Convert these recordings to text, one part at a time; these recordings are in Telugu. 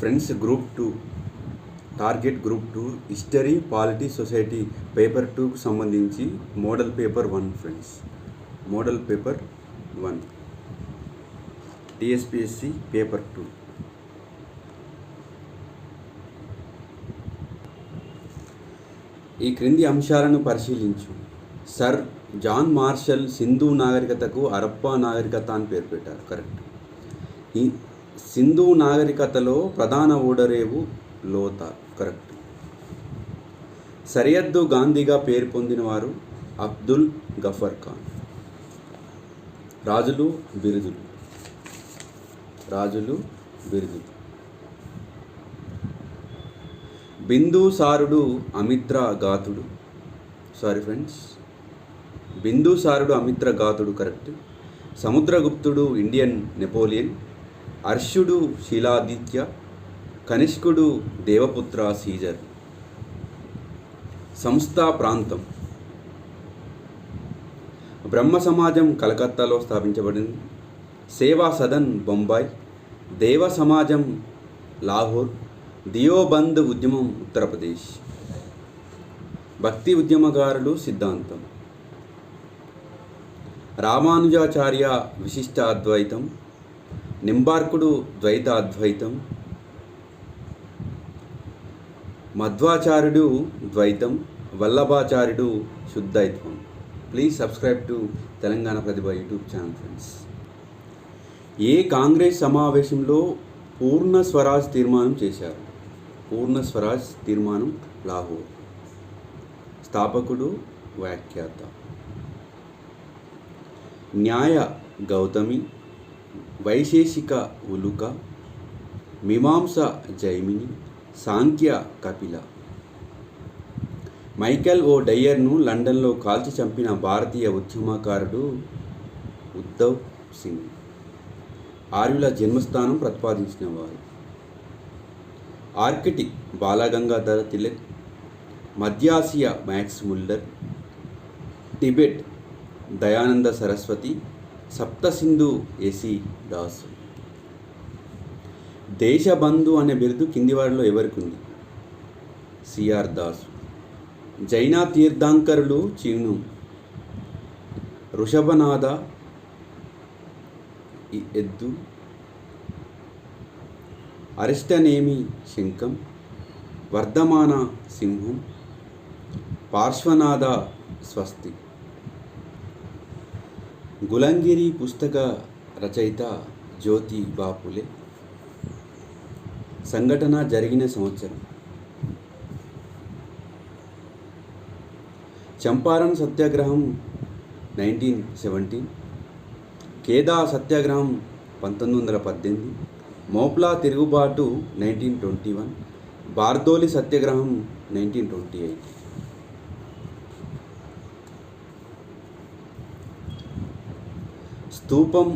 Friends, group 2 target group 2 history polity society paper 2కు సంబంధించి model paper 1 friends. Model paper 1 TSPSC paper 2. ఈ క్రింది అంశాలను పరిశీలించు. సర్ జాన్ మార్షల్ సింధు నాగరికతకు హరప్పా నాగరికత అని పేరు పెట్టారు. కరెక్ట్. ఈ సింధు నాగరికతలో ప్రధాన ఓడరేవు లోతా. కరెక్ట్. సరిహద్దు గాంధీగా పేరు పొందినవారు అబ్దుల్ గఫర్ ఖాన్. రాజులు బిరుదులు. బిందుసారుడు అమిత్రఘాతుడు. బిందుసారుడు అమిత్రఘాతుడు. కరెక్ట్. సముద్రగుప్తుడు ఇండియన్ నెపోలియన్. హర్షుడు శీలాదిత్య. కనిష్కుడు దేవపుత్ర సీజర్. సంస్థా ప్రాంతం బ్రహ్మ సమాజం కలకత్తాలో స్థాపించబడింది. సేవా సదన్ బొంబాయి. దేవ సమాజం లాహోర్. దియోబంద్ ఉద్యమం ఉత్తరప్రదేశ్. భక్తి ఉద్యమకారులు సిద్ధాంతం. రామానుజాచార్య విశిష్ట అద్వైతం. నింబార్కుడు ద్వైత అద్వైతం. మధ్వాచార్యుడు ద్వైతం. వల్లభాచార్యుడు శుద్ధైత్వం. Please subscribe to Telangana Prathibha YouTube channel friends. ఏ కాంగ్రెస్ సమావేశంలో పూర్ణ స్వరాజ్ తీర్మానం చేశారు? పూర్ణ స్వరాజ్ తీర్మానం లాహోర్. స్థాపకుడు వ్యాఖ్యాత. న్యాయ గౌతమి. వైశేషిక ఉలుక. మీమాంస జైమిని. సాంఖ్య కపిల. మైకేల్ ఓ డయ్యర్ను లండన్లో కాల్చి చంపిన భారతీయ ఉద్యమకారుడు ఉద్ధవ్ సింగ్. ఆర్యుల జన్మస్థానం ప్రతిపాదించిన వారు. ఆర్కిటిక్ బాలగంగాధర తిలక్. మధ్యాసియా Max Muller. Tibet Dayananda Saraswati. Saptasindhu A C Das. Deshbandhu అనే బిరుదు కింది వారిలో ఎవరికి ఉంది? సిఆర్ దాసు. జైన తీర్థంకరులు చీను. వృషభనాథ ఎద్దు. అరిష్టనేమి శంఖం. వర్ధమాన సింహం. పార్శ్వనాథ స్వస్తి. గులంగిరి పుస్తక రచయిత జ్యోతి బాపులే. సంఘటన జరిగిన సంవత్సరం. చంపారన్ సత్యాగ్రహం 1917. కేదా సత్యాగ్రహం 1918. మోప్లా తిరుగుబాటు 1921. బార్దోలి సత్యాగ్రహం 1928. స్తూపం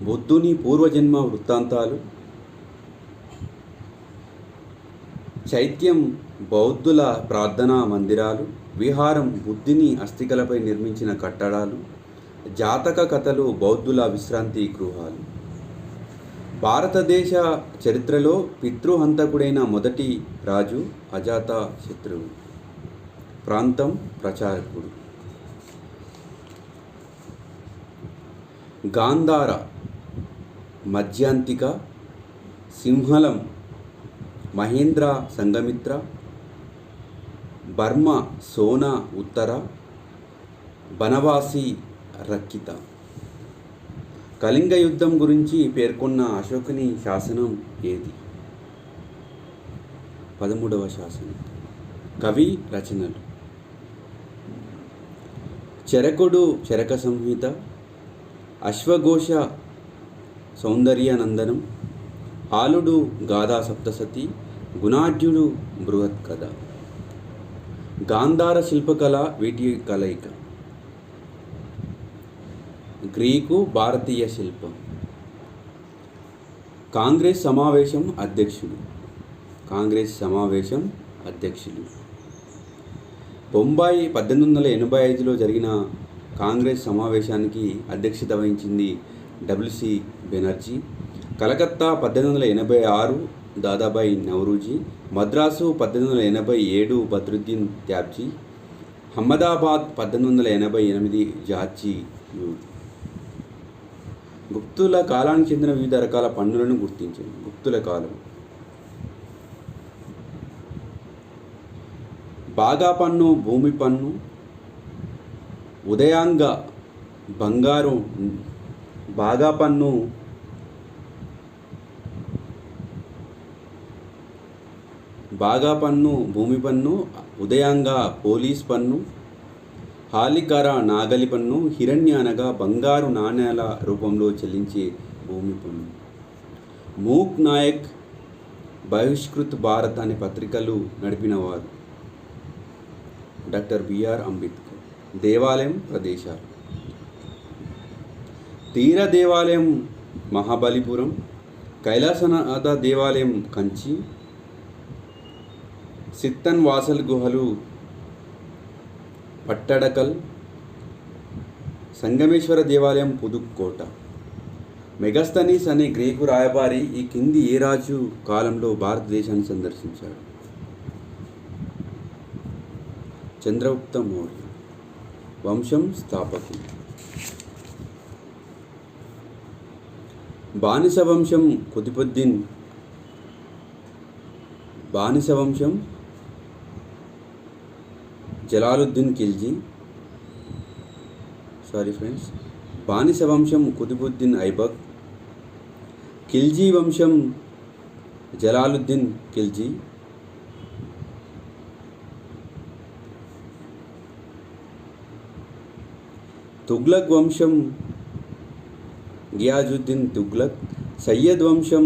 బుద్ధుని పూర్వజన్మ వృత్తాంతాలు. చైత్యం బౌద్ధుల ప్రార్థనా మందిరాలు. విహారం బుద్ధుని అస్థికలపై నిర్మించిన కట్టడాలు. జాతక కథలు బౌద్ధుల విశ్రాంతి గృహాలు. భారతదేశ చరిత్రలో పితృహంతకుడైన మొదటి రాజు అజాత శత్రువు. ప్రాంతం ప్రచారకుడు. గాంధార మధ్యాంతిక. సింహళం మహేంద్ర సంఘమిత్ర. బర్మా సోనా ఉత్తర. బనవాసి రక్కిత. కళింగ యుద్ధం గురించి పేర్కొన్న అశోకుని శాసనం ఏది? 13వ శాసనం. కవి రచనలు. చరకుడు చరక సంహిత. అశ్వఘోష సౌందర్యనందనం. హాలుడు గాథా సప్తసతి. గుణాఢ్యుడు బృహత్ కథ. గాంధార శిల్పకళ వీటి కలయిక. గ్రీకు భారతీయ శిల్పం. కాంగ్రెస్ సమావేశం అధ్యక్షులు. బొంబాయి 1885లో జరిగిన కాంగ్రెస్ సమావేశానికి అధ్యక్షత వహించింది W C Banerjee. Calcutta 1886 Dadabhai Naoroji. Madras 1887 Badruddin Tyabji. Ahmedabad 1888 George Yule. గుప్తుల కాలానికి చెందిన వివిధ రకాల పన్నులను గుర్తించండి. గుప్తుల కాలం. బాగా పన్ను, భూమి పన్ను, ఉదయాంగ బంగారు. బాగా పన్ను భూమి పన్ను, ఉదయాంగ పోలీస్ పన్ను, హాలికర నాగలి పన్ను, హిరణ్య అనగా బంగారు నాణేల రూపంలో చెల్లించే భూమి పన్ను. మూక్ నాయక్ బహిష్కృత్ భారత్ అనే పత్రికలు నడిపినవారు డాక్టర్ బిఆర్ అంబేద్కర్. దేవాలయం ప్రదేశాలు. తీర దేవాలయం మహాబలిపురం, కైలాసనాథ దేవాలయం కంచి, సిత్తన్ వాసల్ గుహలు పట్టడకల్, సంగమేశ్వర దేవాలయం పుదుక్కోట. మెగస్తనీస్ అనే గ్రీకు రాయబారి ఈ కింది ఏ రాజు కాలంలో భారతదేశాన్ని సందర్శించాడు? చంద్రగుప్త మౌర్య. వంశం స్థాపకులు. బానిస వంశం కుతుబుద్దీన్. బానిస వంశం జలాలుద్దీన్ ఖిల్జీ. బానిస వంశం కుతుబుద్దీన్ ఐబక్. ఖిల్జీ వంశం జలాలుద్దీన్ ఖిల్జీ. తుగ్లక్ వంశం గియాజుద్దీన్ తుగ్లక్. సయ్యద్ వంశం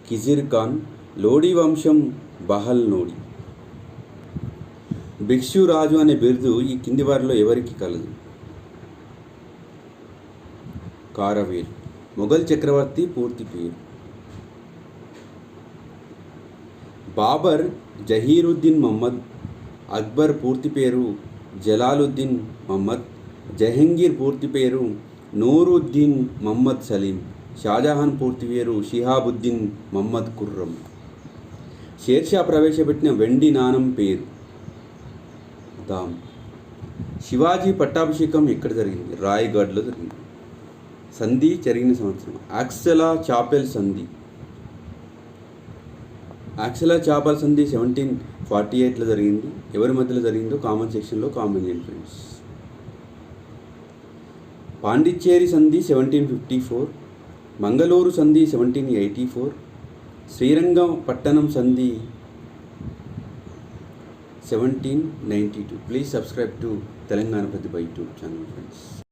కిజిర్ ఖాన్. లోడీ వంశం బహల్ లోడి. భిక్షు రాజు అనే బిరుదు ఈ కింది వారిలో ఎవరికి కలదు? కారవేల్. మొఘల్ చక్రవర్తి పూర్తి పేరు? బాబర్ జహీరుద్దీన్ మహమ్మద్. అక్బర్ పూర్తి పేరు జలాలుద్దీన్ మహమ్మద్. జహంగీర్ పూర్తి పేరు నూరుద్దీన్ మహమ్మద్ సలీం. షాజహాన్ పూర్తి పేరు షిహాబుద్దీన్ మహమ్మద్ ఖుర్రం. షేర్షా ప్రవేశపెట్టిన వెండి నాణం పేరు దామ్. శివాజీ పట్టాభిషేకం ఎక్కడ జరిగింది? రాయ్గఢ్లో జరిగింది. సంధి జరిగిన సంవత్సరం? ఆక్సలా చాపెల్ సంధి. ఆక్సలా చాపెల్ సంధి 1748లో జరిగింది. ఎవరి మధ్యలో జరిగిందో కామెంట్ సెక్షన్లో కామెంట్ చేయండి ఫ్రెండ్స్. పాండిచ్చేరి సంధి 1754. మంగళూరు సంధి 1784. శ్రీరంగపట్టణం సంధి 1792. Please subscribe to Telangana Pratibha YouTube channel friends.